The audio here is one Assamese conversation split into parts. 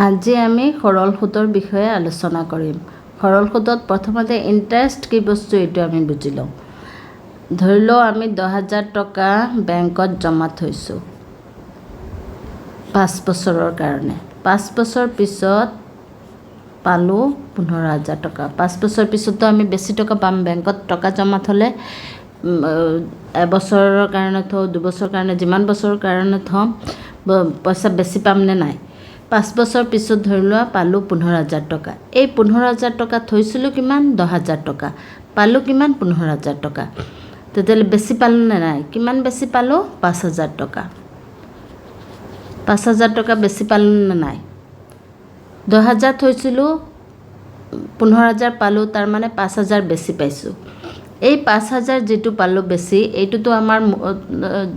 আজি আমি সৰল সুতৰ বিষয়ে আলোচনা কৰিম। সৰল সুতত প্ৰথমতে ইণ্টাৰেষ্ট কি বস্তু এইটো আমি বুজি লওঁ। ধৰি লওঁ আমি 10,000 টকা বেংকত জমা থৈছোঁ 5 বছৰৰ কাৰণে। 5 বছৰ পিছত পালোঁ 15,000 টকা। 5 বছৰ পিছতো আমি বেছি টকা পাম। বেংকত টকা জমা থ'লে এবছৰৰ কাৰণে থওঁ, 2 বছৰৰ কাৰণে, যিমান বছৰৰ কাৰণে থওঁ পইচা বেছি পাম নে নাই। 5 বছৰ পিছত ধৰি লোৱা পালোঁ 15,000 টকা। এই 15,000 টকা থৈছিলোঁ কিমান? 10,000 টকা। পালোঁ কিমান? 15,000 টকা। তেতিয়াহ'লে বেছি পালোঁ নে নাই? কিমান বেছি পালোঁ? 5,000 টকা। 5,000 টকা বেছি পালোঁ নে নাই? 10,000 থৈছিলোঁ, 15,000 পালোঁ, তাৰমানে 5,000 বেছি পাইছোঁ। এই 5,000 যিটো পালোঁ বেছি, এইটোতো আমাৰ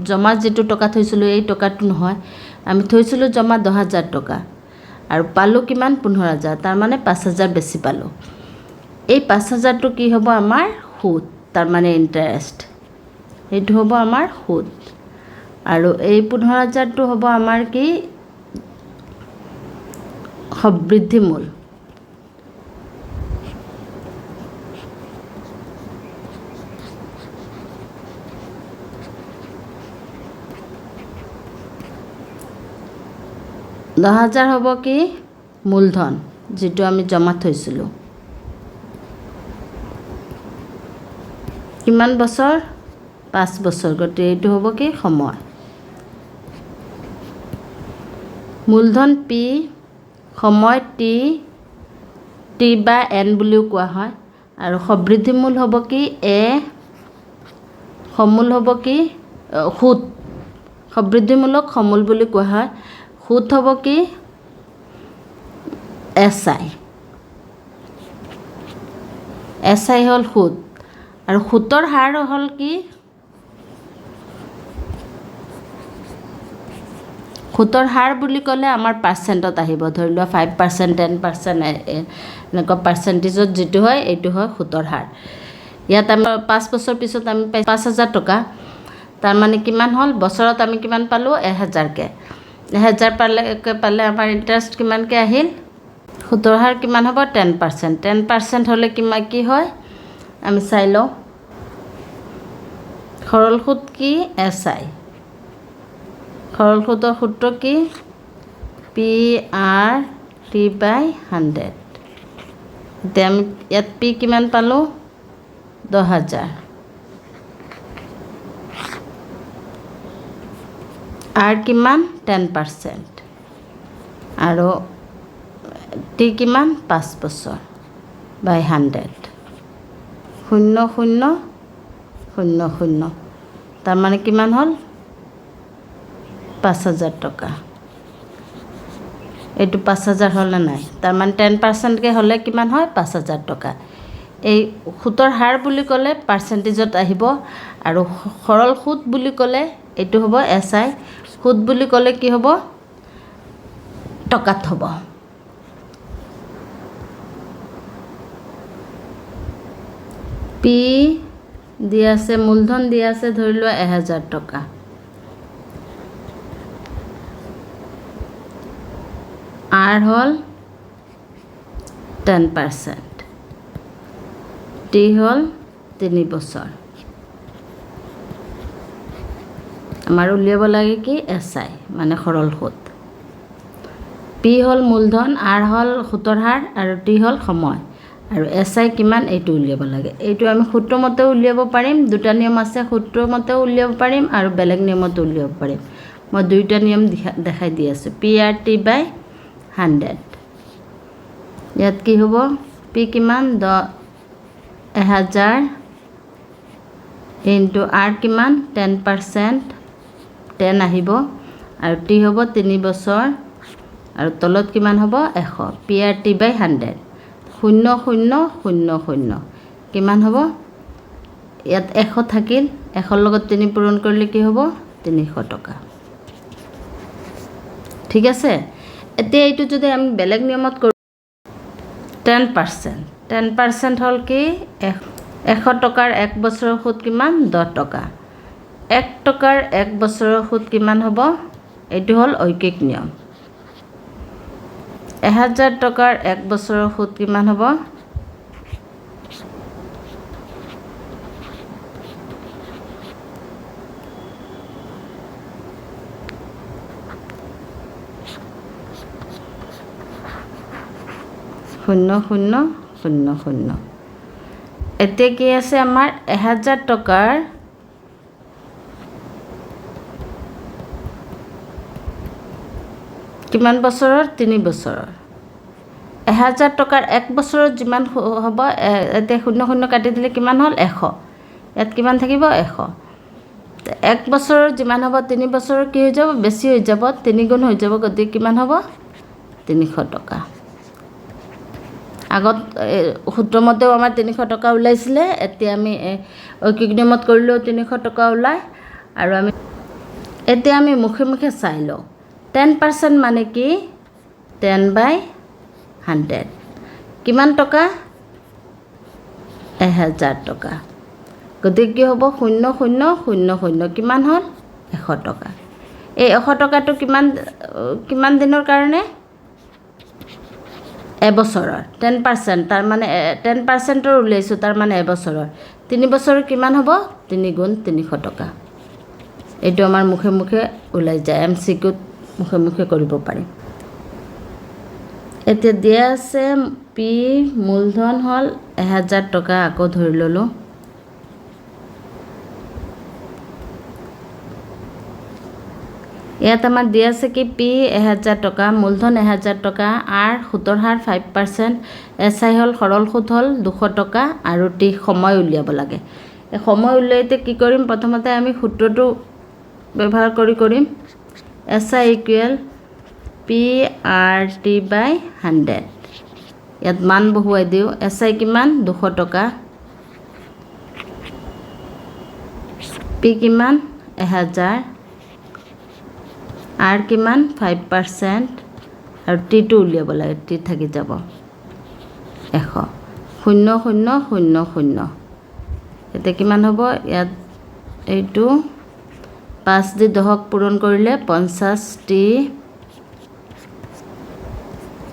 জমা যিটো টকা থৈছিলোঁ এই টকাটো নহয়। আমি থৈছিলোঁ জমা 10,000 টকা আৰু পালোঁ কিমান? 15,000, তাৰমানে 5,000 বেছি পালোঁ। এই 5,000টো কি হ'ব? আমাৰ সুদ, তাৰমানে ইণ্টাৰেষ্ট। সেইটো হ'ব আমাৰ সুদ। আৰু এই 15,000টো হ'ব আমাৰ কি? বৃদ্ধি মূল। দহ হাজাৰ হ'ব কি? মূলধন, যিটো আমি জমা থৈছিলোঁ। কিমান বছৰ? 5 বছৰ। গতিকে এইটো হ'ব কি? সময়। মূলধন P, সময় T, T/N বুলিও কোৱা হয়। আৰু সবৃদ্ধি মূল হ'ব কি? A, সমূল হ'ব কি? সুদ। সবৃদ্ধিমূলক সমূল বুলি কোৱা হয়। সুদ হ'ব কি? SI। SI হ'ল সুদ। আৰু সুতৰ হাৰ হ'ল কি? সুতৰ হাৰ বুলি ক'লে আমাৰ পাৰ্চেণ্টত আহিব। ধৰি লোৱা 5%, 10%, এনেকুৱা পাৰ্চেণ্টেজত যিটো হয় এইটো হয় সুতৰ হাৰ। ইয়াত আমি 5 বছৰ পিছত আমি 5,000 টকা, তাৰমানে কিমান হ'ল? বছৰত আমি কিমান পালোঁ? 1,000কৈ। 1,000 পালে আমাৰ ইণ্টাৰেষ্ট কিমানকৈ আহিল? সুতৰ হাৰ কিমান হ'ব? 10%। 10% হ'লে কি হয় আমি চাই লওঁ। সৰল সুদ কি? SI। সৰল সুদৰ সূত্ৰ কি? PR/T/100। এতিয়া আমি ইয়াত P কিমান পালোঁ? 10,000। R কিমান? 10%। আৰু T কিমান? 5 বছৰ বাই 100। 0,0,0,0। তাৰমানে কিমান হ'ল? 5,000 টকা। এইটো 5,000 হ'লে নাই? তাৰমানে 10%কৈ হ'লে কিমান হয়? 5,000 টকা। এই সুতৰ হাৰ বুলি ক'লে পাৰ্চেণ্টেজত আহিব। আৰু সৰল সুদ বুলি ক'লে এইটো হ'ব SI। সুদ বুলি ক'লে কি হ'ব? টকাত হ'ব। P দিয়া আছে, মূলধন দিয়া আছে ধৰি লোৱা 1,000 টকা। R হ'ল 10%। T হ'ল 3 বছৰ। আমাৰ উলিয়াব লাগে কি? SI, মানে সৰল সুদ। P হ'ল মূলধন, R হ'ল সুতৰ হাৰ, আৰু T হ'ল সময়, আৰু SI কিমান এইটো উলিয়াব লাগে। এইটো আমি সূত্ৰমতেও উলিয়াব পাৰিম। দুটা নিয়ম আছে, সূত্ৰমতেও উলিয়াব পাৰিম আৰু বেলেগ নিয়মতো উলিয়াব পাৰিম। মই দুইটা নিয়ম দেখাই দি আছোঁ। PR/T/100। ইয়াত কি হ'ব? P কিমান? 1,000 ইনটু R কিমান? 10%, 10 আহিব, আৰু T হ'ব 3 বছৰ, আৰু তলত কিমান হ'ব? 100। PR/T/100। 0,0,0,0 কিমান হ'ব? ইয়াত 100 থাকিল, 100ৰ লগত 3 পূৰণ কৰিলে কি হ'ব? 300 টকা। ঠিক আছে। এতিয়া এইটো যদি আমি বেলেগ নিয়মত কৰোঁ, 10%। 10% হ'ল কি? 100 টকাৰ 1 বছৰৰ সুদ কিমান? 10 টকা। 1 টকাৰ 1 বছৰৰ সুদ কিমান হ'ব? এইটো হ'ল ঐকিক নিয়ম। 1000 টকাৰ 1 বছৰৰ সুদ কিমান হ'ব? শূন্য শূন্য শূন্য শূন্য। এতিয়া কি আছে আমাৰ 1000 টকাৰ কিমান বছৰৰ? 3 বছৰৰ। 1000 টকাৰ 1 বছৰত যিমান হ'ব, এতিয়া শূন্য শূন্য কাটি দিলে কিমান হ'ল? 100। ইয়াত কিমান থাকিব? 100। 1 বছৰৰ যিমান হ'ব 3 বছৰৰ কি হৈ যাব? বেছি হৈ যাব, 3 গুণ হৈ যাব। গতিকে কিমান হ'ব? 300 টকা। আগত সূত্ৰমতেও আমাৰ 300 টকা ওলাইছিলে, এতিয়া আমি ঐকিক নিয়মত কৰিলেও 300 টকা ওলায়। আৰু এতিয়া আমি মুখে মুখে চাই লওঁ। 10% মানে কি? 10/100 কিমান টকা? 1000 টকা। গতিকে কি হ'ব? শূন্য শূন্য শূন্য শূন্য কিমান হ'ল? 100 টকা। এই 100 টকাটো কিমান দিনৰ কাৰণে? এবছৰৰ। 10% তাৰমানে 10%ৰ উলিয়াইছোঁ, তাৰমানে এবছৰৰ। 3 বছৰৰ কিমান হ'ব? 3 গুণ 300 টকা। এইটো আমাৰ মুখে মুখে ওলাই যায়, MCQত মুখে মুখে কৰিব পাৰিম। এতিয়া দিয়া আছে পি মূলধন হ'ল 1000 টকা। আকৌ ধৰি ল'লোঁ। ইয়াত আমাৰ দিয়া আছে কি? পি 1000 টকা, মূলধন 1000 টকা, আৰ সুতৰ হাৰ 5%, SI হ'ল সৰল সুত হ'ল 200 টকা, আৰু টি সময় উলিয়াব লাগে। এই সময় উলিয়াওঁতে কি কৰিম? প্ৰথমতে আমি সূত্ৰটো ব্যৱহাৰ কৰিম। SI = PRT/100। ইয়াত মান বহুৱাই দিওঁ। SI কিমান? 200 টকা। P কিমান? 1000। R কিমান? 5%। আৰু টিটো উলিয়াব লাগে, টি থাকি যাব 100। শূন্য শূন্য শূন্য শূন্য। এতিয়া কিমান হ'ব? ইয়াত এইটো 5 দি 10ক পূৰণ কৰিলে 50টি।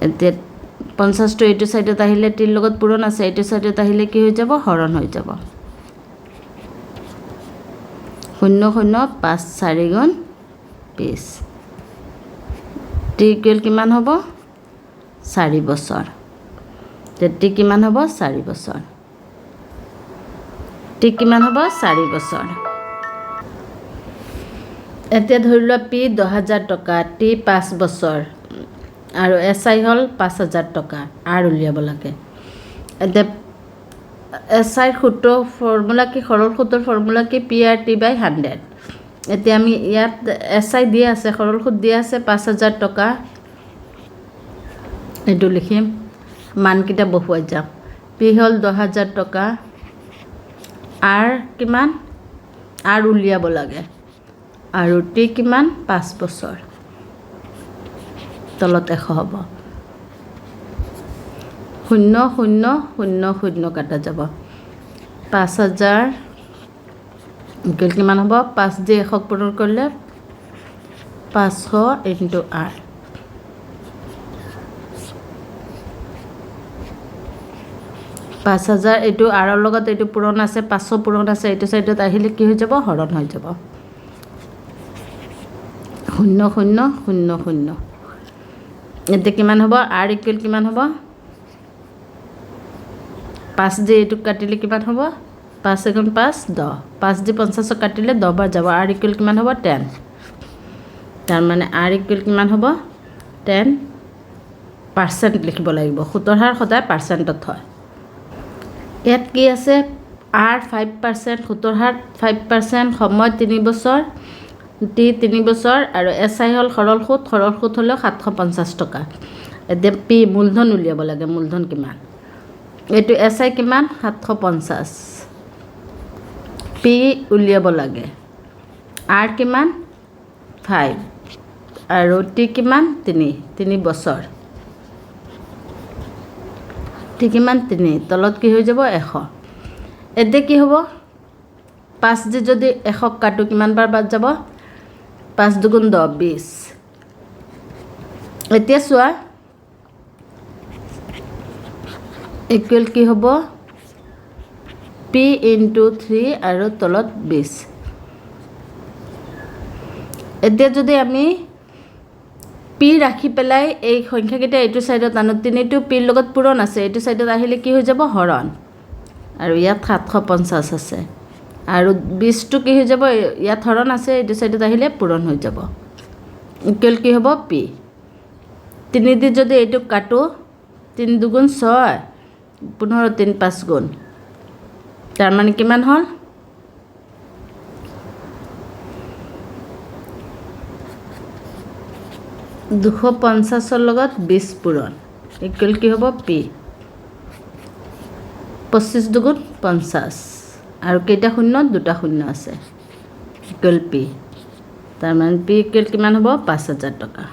এতিয়া 50টো এইটো ছাইডত আহিলে টিৰ লগত পূৰণ আছে, এইটো ছাইডত আহিলে কি হৈ যাব? হৰণ হৈ যাব। 0 0 5 4 গুণ 20। টি ইকুৱেল কিমান হ'ব? 4 বছৰ। টি কিমান হ'ব? 4 বছৰ। টি কিমান হ'ব? 4 বছৰ। এতিয়া ধৰি লোৱা পি 10,000 টকা, টি 5 বছৰ, আৰু SI হ'ল 5000 টকা। আৰ উলিয়াব লাগে। এতিয়া SIৰ সূত্ৰ ফৰ্মুলা কি? সৰল সূত্ৰৰ ফৰ্মুলা কি? PRT/100। এতিয়া আমি ইয়াত SI দিয়া আছে, সৰল সুত দিয়া আছে 5000 টকা। এইটো লিখিম, মানকেইটা বহুৱাই যাম। পি হ'ল 10,000 টকা, আৰ কিমান? আৰ উলিয়াব লাগে। আৰু টি কিমান? 5 বছৰ। তলত 100 হ'ব। 0 0 0 0 কাটা যাব। 5000 কিমান হ'ব? 5 দি 100ক পূৰণ কৰিলে 500 × R। 5000 এইটো আৰৰ লগত এইটো পূৰণ আছে, 500 পূৰণ আছে, এইটো ছাইডত আহিলে কি হৈ যাব? হৰণ হৈ যাব। 0 0 0 0। এতিয়া কিমান হ'ব? R = কিমান হ'ব? 5 দি এইটোক কাটিলে কিমান হ'ব? 5 × 5 10। 5 দি 50ক কাটিলে 10 বাৰ যাব। R = কিমান হ'ব? 10। তাৰমানে R = কিমান হ'ব? 10% লিখিব লাগিব। সুতৰ হাৰ সদায় পাৰ্চেণ্টত হয়। ইয়াত কি আছে? R 5%, সুতৰ হাৰ 5%, সময় 3 বছৰ, টি 3 বছৰ, আৰু SI হ'ল সৰল সুত। সৰল সুত হ'লেও 750 টকা। এতিয়া পি মূলধন উলিয়াব লাগে। মূলধন কিমান? এইটো SI কিমান? 750। পি উলিয়াব লাগে। R কিমান? 5, আৰু টি কিমান? 3 বছৰ। টি কিমান? 3। তলত কি হৈ যাব? 100। এতিয়া কি হ'ব? 5 দি যদি 100ক কাটো কিমান বাৰ বাদ যাব? 5 2 10 20। এতিয়া চোৱা, ইকুৱেল কি হ'ব পি ইনটু 3 আৰু তলত 20 এতিয়া যদি আমি পি ৰাখি পেলাই এই সংখ্যাকেইটা এইটো ছাইডত আনো 3টো পিৰ লগত পূৰণ আছে এইটো ছাইডত আহিলে কি হৈ যাব হৰণ আৰু ইয়াত 750 আছে আৰু 20টো কি হৈ যাব ইয়াত হৰণ আছে এইটো ছাইডত আহিলে পূৰণ হৈ যাব ইকুৱেল কি হ'ব পি 3 দি যদি এইটো কাটো 3 দুগুণ 6 15 3 5 গুণ তাৰ মানে কিমান হ'ল 250 লগত 20 পূৰণ ইকুৱেল কি হ'ব পি 25 দুগুণ 50 আৰু কেইটা শূন্য দুটা শূন্য আছে ইকুৱেল পি তাৰ মানে পি ইকুৱেল কিমান হ'ব 5000 টকা